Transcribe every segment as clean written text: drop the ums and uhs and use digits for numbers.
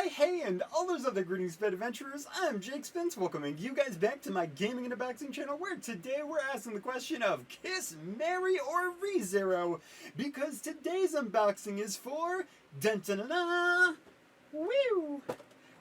hey, and all those other greetings, Pet Adventurers. I'm Jake Spence, welcoming you guys back to my Gaming and Unboxing channel, where today we're asking the question of Kiss, Marry, or Rezero, because today's unboxing is for dun-dun-dun-dun, woo!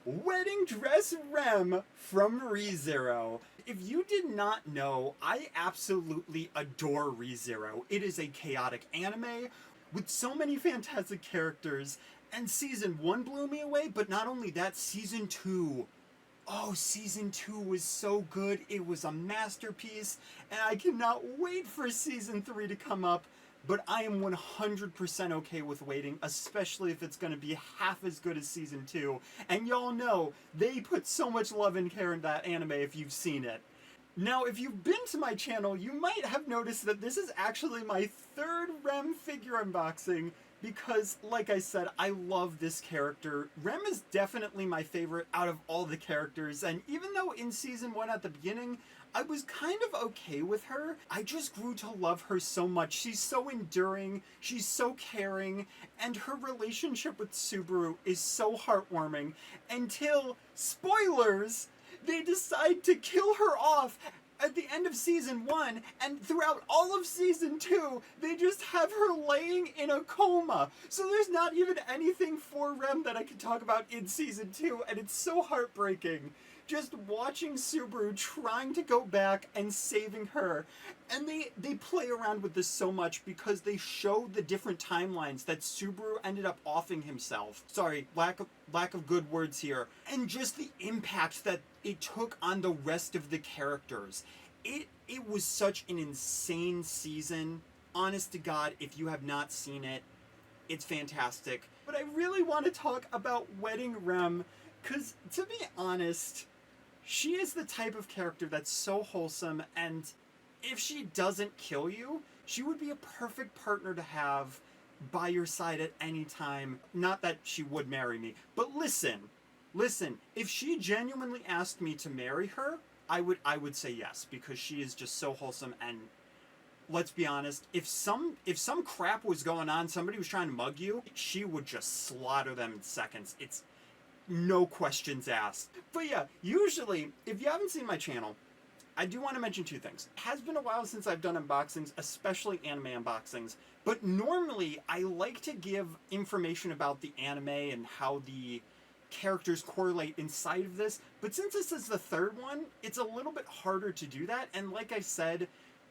Wedding Dress Rem from Rezero. If you did not know, I absolutely adore Rezero. It is a chaotic anime with so many fantastic characters, and Season 1 blew me away, but not only that, Season 2. Oh, Season 2 was so good. It was a masterpiece, and I cannot wait for Season 3 to come up. But I am 100% okay with waiting, especially if it's going to be half as good as Season 2. And y'all know, they put so much love and care in that anime if you've seen it. Now, if you've been to my channel, you might have noticed that this is actually my third Rem figure unboxing, because, like I said, I love this character. Rem is definitely my favorite out of all the characters, and even though in Season 1 at the beginning, I was kind of okay with her, I just grew to love her so much. She's so enduring, she's so caring, and her relationship with Subaru is so heartwarming until, spoilers, they decide to kill her off at the end of Season 1, and throughout all of Season 2, they just have her laying in a coma. So there's not even anything for Rem that I can talk about in Season 2, and it's so heartbreaking. Just watching Subaru trying to go back and saving her. And they play around with this so much because they show the different timelines that Subaru ended up offing himself. Sorry, lack of good words here. And just the impact that it took on the rest of the characters. It was such an insane season. Honest to God, if you have not seen it, it's fantastic. But I really want to talk about Wedding Rem, because to be honest, she is the type of character that's so wholesome, and if she doesn't kill you, she would be a perfect partner to have by your side at any time. Not that she would marry me, but listen, if she genuinely asked me to marry her, I would say yes, because she is just so wholesome. And let's be honest, if some crap was going on, somebody was trying to mug you, she would just slaughter them in seconds. It's no questions asked. But yeah, usually, if you haven't seen my channel, I do want to mention two things. It has been a while since I've done unboxings, especially anime unboxings, but normally I like to give information about the anime and how the characters correlate inside of this, but since this is the third one, it's a little bit harder to do that, and like I said,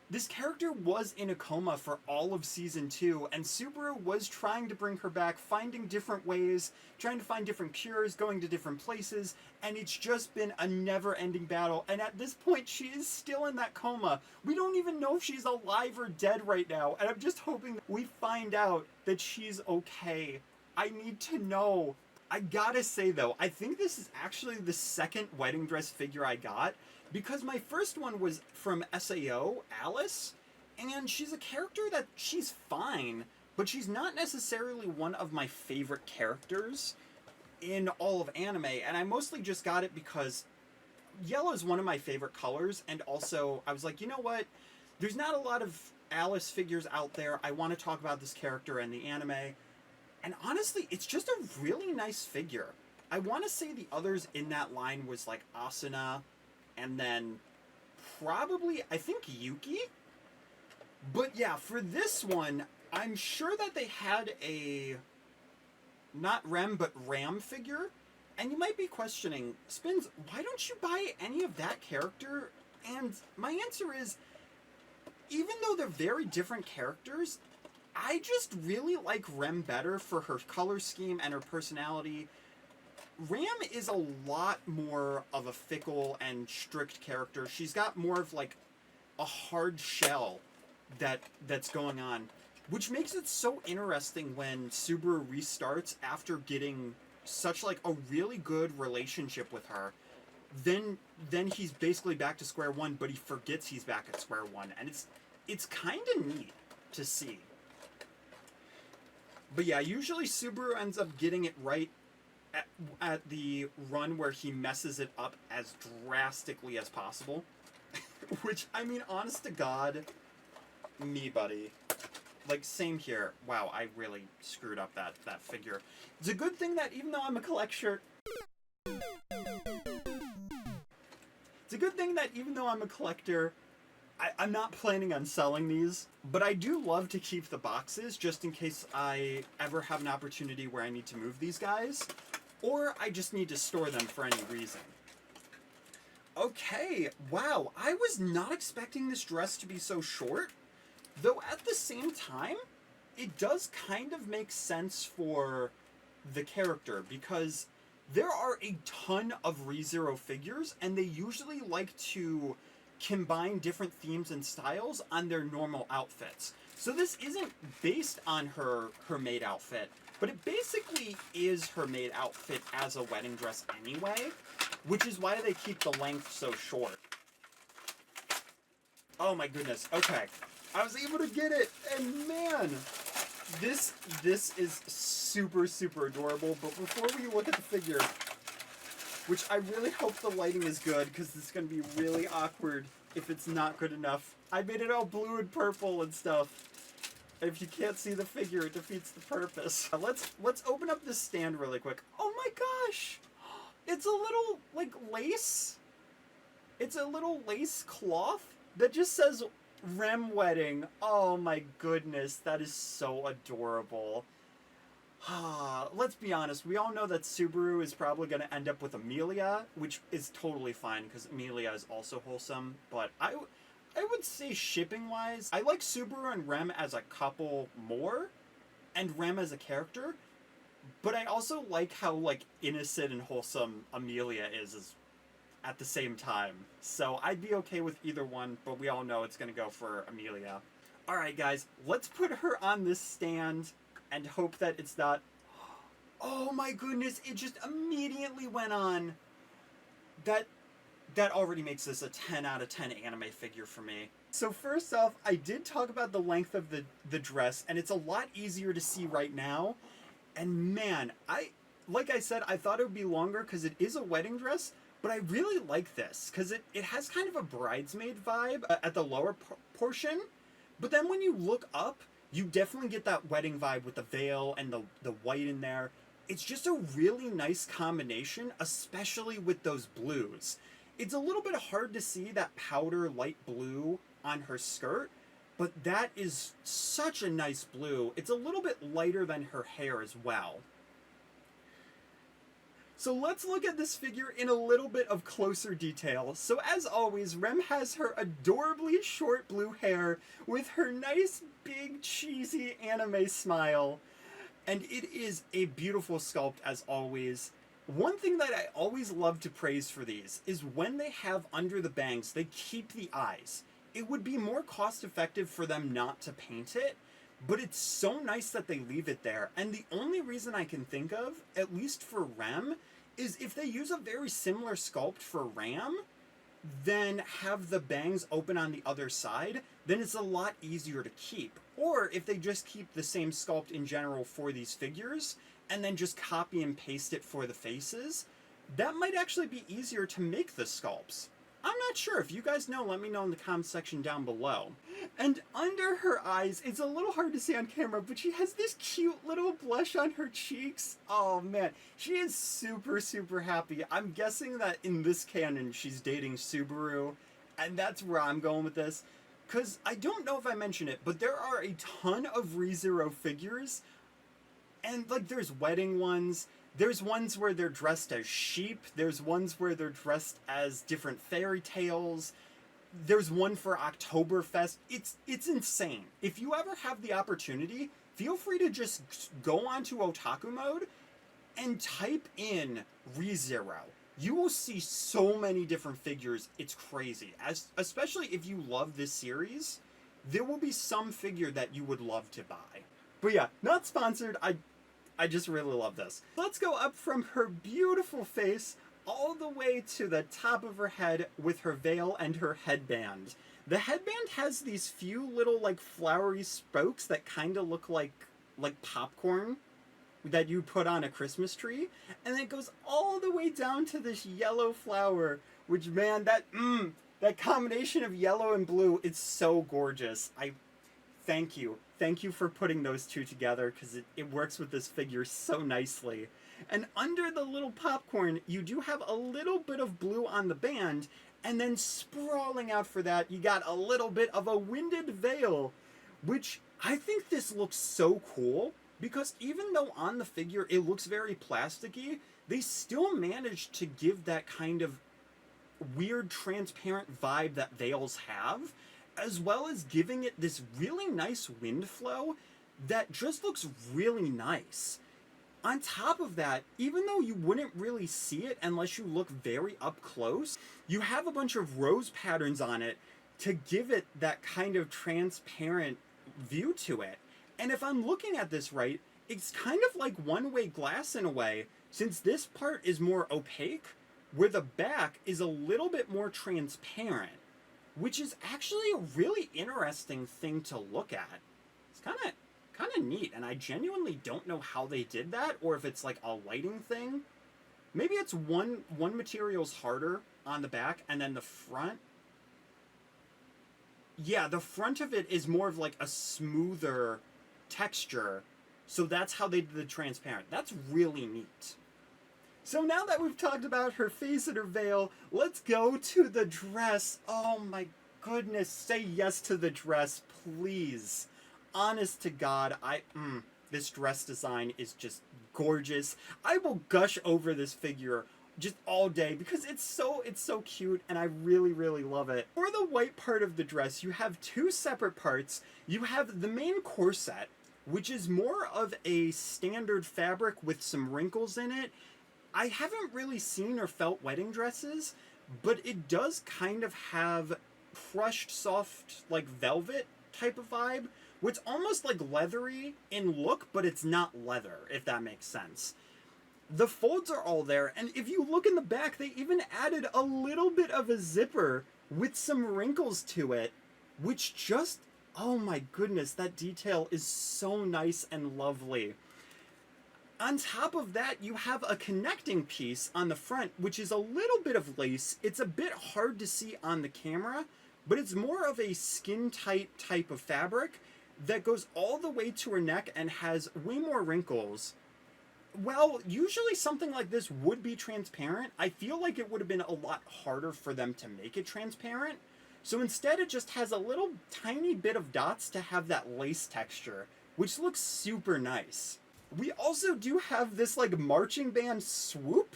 this character was in a coma for all of Season 2, and Subaru was trying to bring her back, finding different ways, trying to find different cures, going to different places, and it's just been a never-ending battle, and at this point, she is still in that coma. We don't even know if she's alive or dead right now, and I'm just hoping that we find out that she's okay. I need to know. I gotta say, though, I think this is actually the second wedding dress figure I got, because my first one was from SAO, Alice, and she's a character that she's fine, but she's not necessarily one of my favorite characters in all of anime, and I mostly just got it because yellow is one of my favorite colors, and also I was like, you know what, there's not a lot of Alice figures out there. I want to talk about this character and the anime, and honestly, it's just a really nice figure. I want to say the others in that line was like Asuna, and then probably, I think, Yuki? But yeah, for this one, I'm sure that they had a, not Rem, but Ram figure. And you might be questioning, Spins, why don't you buy any of that character? And my answer is, even though they're very different characters, I just really like Rem better for her color scheme and her personality. Ram is a lot more of a fickle and strict character. She's got more of like a hard shell that's going on, which makes it so interesting when Subaru restarts after getting such like a really good relationship with her. Then he's basically back to square one, but he forgets he's back at square one, and it's kind of neat to see. But yeah, usually Subaru ends up getting it right at the run where he messes it up as drastically as possible. Which, I mean, honest to God, me, buddy. Like, same here. Wow, I really screwed up that figure. It's a good thing that even though I'm a collector, It's a good thing that even though I'm a collector, I'm not planning on selling these, but I do love to keep the boxes just in case I ever have an opportunity where I need to move these guys, or I just need to store them for any reason. Okay, wow, I was not expecting this dress to be so short, though at the same time, it does kind of make sense for the character, because there are a ton of Rezero figures, and they usually like to combine different themes and styles on their normal outfits. So this isn't based on her maid outfit, but it basically is her maid outfit as a wedding dress anyway, which is why they keep the length so short. Oh my goodness, okay. I was able to get it, and man, this is super, super adorable. But before we look at the figure, which I really hope the lighting is good, because this is going to be really awkward if it's not good enough. I made it all blue and purple and stuff. If you can't see the figure, it defeats the purpose. Let's open up this stand really quick. Oh my gosh! It's a little, like, lace. It's a little lace cloth that just says Rem Wedding. Oh my goodness, that is so adorable. Let's be honest, we all know that Subaru is probably going to end up with Amelia, which is totally fine because Amelia is also wholesome, but I would say shipping-wise, I like Subaru and Rem as a couple more, and Rem as a character, but I also like how, like, innocent and wholesome Amelia is at the same time. So I'd be okay with either one, but we all know it's going to go for Amelia. Alright guys, let's put her on this stand and hope that it's not... Oh my goodness, it just immediately went on. That already makes this a 10 out of 10 anime figure for me. So first off, I did talk about the length of the dress, and it's a lot easier to see right now. And man, like I said, I thought it would be longer because it is a wedding dress, but I really like this because it has kind of a bridesmaid vibe at the lower portion. But then when you look up, you definitely get that wedding vibe with the veil and the white in there. It's just a really nice combination, especially with those blues. It's a little bit hard to see that powder light blue on her skirt, but that is such a nice blue. It's a little bit lighter than her hair as well. So let's look at this figure in a little bit of closer detail. So as always, Rem has her adorably short blue hair with her nice big cheesy anime smile. And it is a beautiful sculpt as always. One thing that I always love to praise for these is when they have under the bangs, they keep the eyes. It would be more cost effective for them not to paint it, but it's so nice that they leave it there. And the only reason I can think of, at least for Rem, is if they use a very similar sculpt for Ram, then have the bangs open on the other side, then it's a lot easier to keep. Or if they just keep the same sculpt in general for these figures, and then just copy and paste it for the faces, that might actually be easier to make the sculpts. I'm not sure. If you guys know, let me know in the comments section down below. And under her eyes, it's a little hard to see on camera, but she has this cute little blush on her cheeks. Oh man, she is super, super happy. I'm guessing that in this canon, she's dating Subaru, and that's where I'm going with this. Because I don't know if I mentioned it, but there are a ton of Rezero figures, and like there's wedding ones, there's ones where they're dressed as sheep, there's ones where they're dressed as different fairy tales, there's one for Oktoberfest. It's insane. If you ever have the opportunity, feel free to just go onto Otaku Mode and type in Rezero. You will see so many different figures, it's crazy. Especially if you love this series, there will be some figure that you would love to buy. But yeah, not sponsored, I just really love this. Let's go up from her beautiful face all the way to the top of her head with her veil and her headband. The headband has these few little like flowery spokes that kind of look like popcorn that you put on a Christmas tree, and then it goes all the way down to this yellow flower, which man, that combination of yellow and blue, it's so gorgeous. Thank you for putting those two together, because it works with this figure so nicely. And under the little popcorn, you do have a little bit of blue on the band, and then sprawling out for that, you got a little bit of a winded veil, which I think this looks so cool, because even though on the figure it looks very plasticky, they still managed to give that kind of weird transparent vibe that veils have, as well as giving it this really nice wind flow that just looks really nice. On top of that, even though you wouldn't really see it unless you look very up close, you have a bunch of rose patterns on it to give it that kind of transparent view to it. And if I'm looking at this right, it's kind of like one-way glass in a way, since this part is more opaque, where the back is a little bit more transparent, which is actually a really interesting thing to look at. It's kind of neat, and I genuinely don't know how they did that, or if it's like a lighting thing. Maybe it's one material's harder on the back, and then the front. Yeah, the front of it is more of like a smoother texture, so that's how they did the transparent. That's really neat. So now that we've talked about her face and her veil, let's go to the dress. Oh my goodness, say yes to the dress, please. Honest to God, this dress design is just gorgeous. I will gush over this figure just all day because it's so cute, and I really, really love it. For the white part of the dress, you have two separate parts. You have the main corset, which is more of a standard fabric with some wrinkles in it. I haven't really seen or felt wedding dresses, but it does kind of have crushed soft, like velvet type of vibe, which almost like leathery in look, but it's not leather, if that makes sense. The folds are all there, and if you look in the back, they even added a little bit of a zipper with some wrinkles to it, which just, oh my goodness, that detail is so nice and lovely. On top of that, you have a connecting piece on the front, which is a little bit of lace. It's a bit hard to see on the camera, but it's more of a skin-tight type of fabric that goes all the way to her neck and has way more wrinkles. Well, usually something like this would be transparent. I feel like it would have been a lot harder for them to make it transparent. So instead, it just has a little tiny bit of dots to have that lace texture, which looks super nice. We also do have this like marching band swoop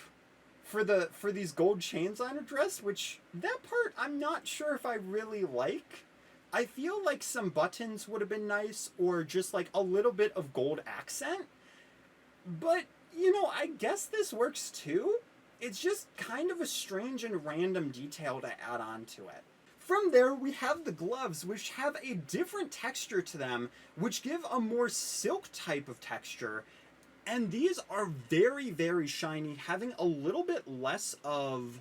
for these gold chains on her dress, which that part I'm not sure if I really like. I feel like some buttons would have been nice, or just like a little bit of gold accent. But, you know, I guess this works too. It's just kind of a strange and random detail to add on to it. From there, we have the gloves, which have a different texture to them, which give a more silk type of texture. And these are very, very shiny, having a little bit less of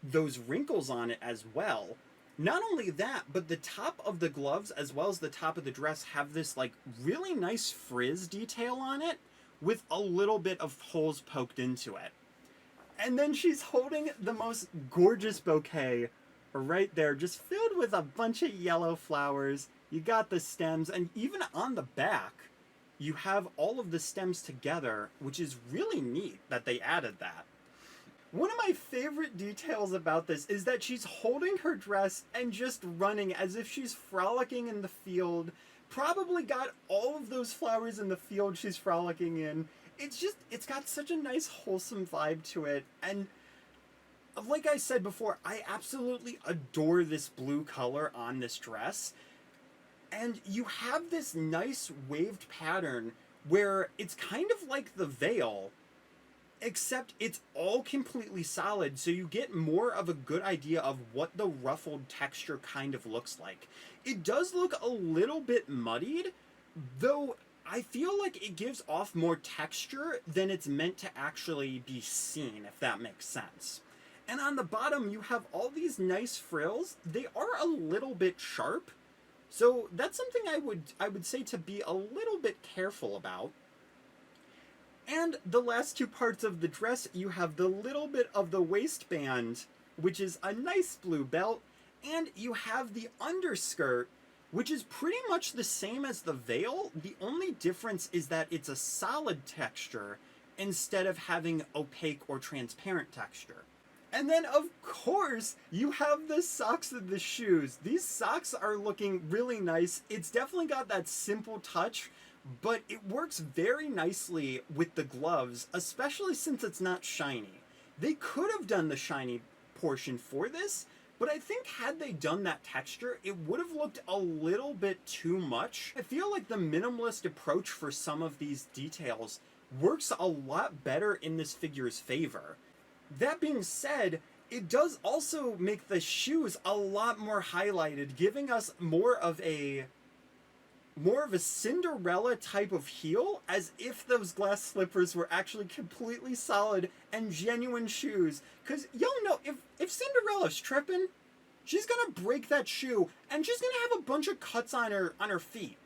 those wrinkles on it as well. Not only that, but the top of the gloves, as well as the top of the dress, have this like really nice frizz detail on it, with a little bit of holes poked into it. And then she's holding the most gorgeous bouquet right there, just filled with a bunch of yellow flowers. You got the stems, and even on the back, you have all of the stems together, which is really neat that they added that. One of my favorite details about this is that she's holding her dress and just running as if she's frolicking in the field. Probably got all of those flowers in the field she's frolicking in. It's got such a nice wholesome vibe to it. And like I said before, I absolutely adore this blue color on this dress. And you have this nice waved pattern where it's kind of like the veil, except it's all completely solid, so you get more of a good idea of what the ruffled texture kind of looks like. It does look a little bit muddied, though I feel like it gives off more texture than it's meant to actually be seen, if that makes sense. And on the bottom, you have all these nice frills. They are a little bit sharp, so that's something I would say to be a little bit careful about. And the last two parts of the dress, you have the little bit of the waistband, which is a nice blue belt, and you have the underskirt, which is pretty much the same as the veil. The only difference is that it's a solid texture, instead of having opaque or transparent texture. And then, of course, you have the socks and the shoes. These socks are looking really nice. It's definitely got that simple touch, but it works very nicely with the gloves, especially since it's not shiny. They could have done the shiny portion for this, but I think had they done that texture, it would have looked a little bit too much. I feel like the minimalist approach for some of these details works a lot better in this figure's favor. That being said, it does also make the shoes a lot more highlighted, giving us more of a Cinderella type of heel, as if those glass slippers were actually completely solid and genuine shoes. Because y'all know, if Cinderella's tripping, she's gonna break that shoe and she's gonna have a bunch of cuts on her feet.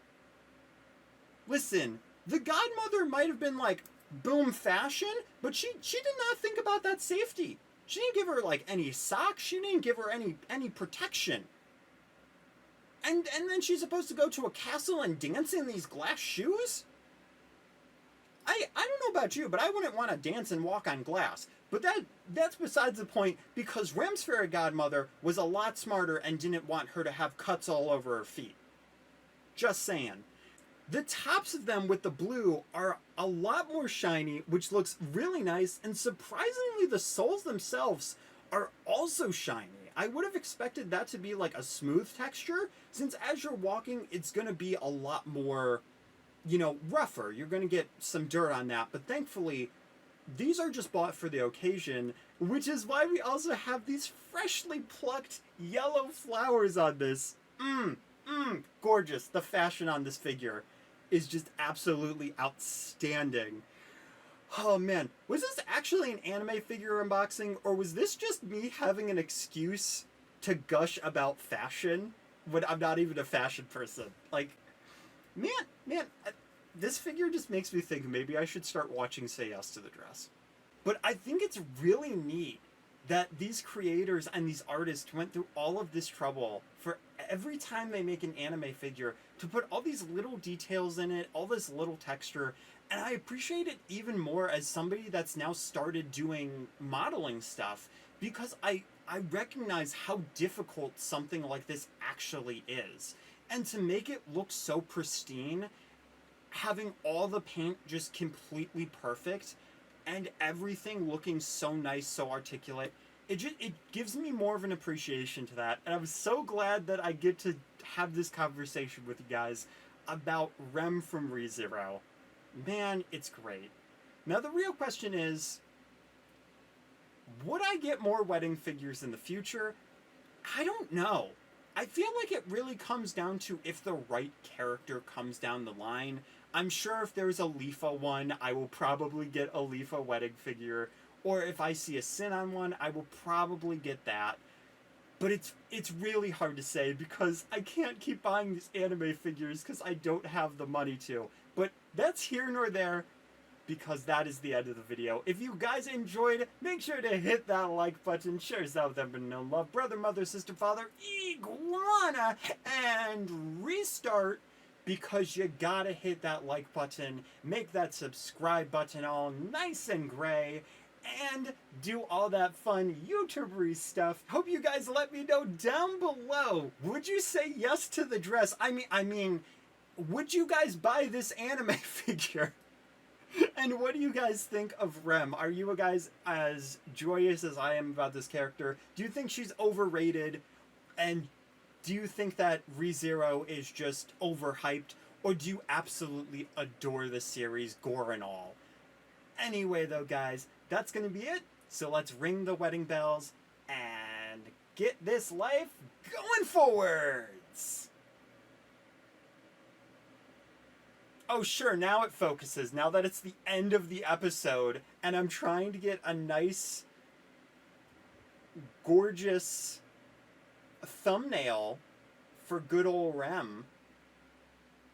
Listen, the godmother might have been like, boom fashion, but she did not think about that safety. She didn't give her like any socks. She didn't give her any protection. And then she's supposed to go to a castle and dance in these glass shoes? I don't know about you, but I wouldn't want to dance and walk on glass. But that's besides the point, because Rem's fairy godmother was a lot smarter and didn't want her to have cuts all over her feet. Just saying. The tops of them with the blue are a lot more shiny, which looks really nice, and surprisingly the soles themselves are also shiny. I would have expected that to be like a smooth texture, since as you're walking, it's going to be a lot more, rougher. You're going to get some dirt on that, but thankfully, these are just bought for the occasion, which is why we also have these freshly plucked yellow flowers on this. Gorgeous. The fashion on this figure is just absolutely outstanding. Oh man, was this actually an anime figure unboxing, or was this just me having an excuse to gush about fashion when I'm not even a fashion person? Like, man, this figure just makes me think maybe I should start watching Say Yes to the Dress. But I think it's really neat that these creators and these artists went through all of this trouble for every time they make an anime figure to put all these little details in it, all this little texture, and I appreciate it even more as somebody that's now started doing modeling stuff, because I recognize how difficult something like this actually is. And to make it look so pristine, having all the paint just completely perfect, and everything looking so nice, so articulate, it gives me more of an appreciation to that. And I'm so glad that I get to have this conversation with you guys about Rem from Rezero. Man, it's great. Now the real question is, would I get more wedding figures in the future? I don't know. I feel like it really comes down to if the right character comes down the line. I'm sure if there's a Lifa one, I will probably get a Lifa wedding figure. Or if I see a Sin on one, I will probably get that. But it's really hard to say because I can't keep buying these anime figures because I don't have the money to. But that's here nor there, because that is the end of the video. If you guys enjoyed, make sure to hit that like button, share this out with everyone you love, brother, mother, sister, father, iguana, and restart, because you gotta hit that like button, make that subscribe button all nice and gray, and do all that fun YouTubery stuff. Hope you guys let me know down below. Would you say yes to the dress? I mean, would you guys buy this anime figure? And what do you guys think of Rem? Are you guys as joyous as I am about this character? Do you think she's overrated? And do you think that Rezero is just overhyped? Or do you absolutely adore the series, GORE and all? Anyway though, guys, that's going to be it. So let's ring the wedding bells and get this life going forwards. Oh sure, now it focuses, now that it's the end of the episode, and I'm trying to get a nice, gorgeous thumbnail for good ol' Rem.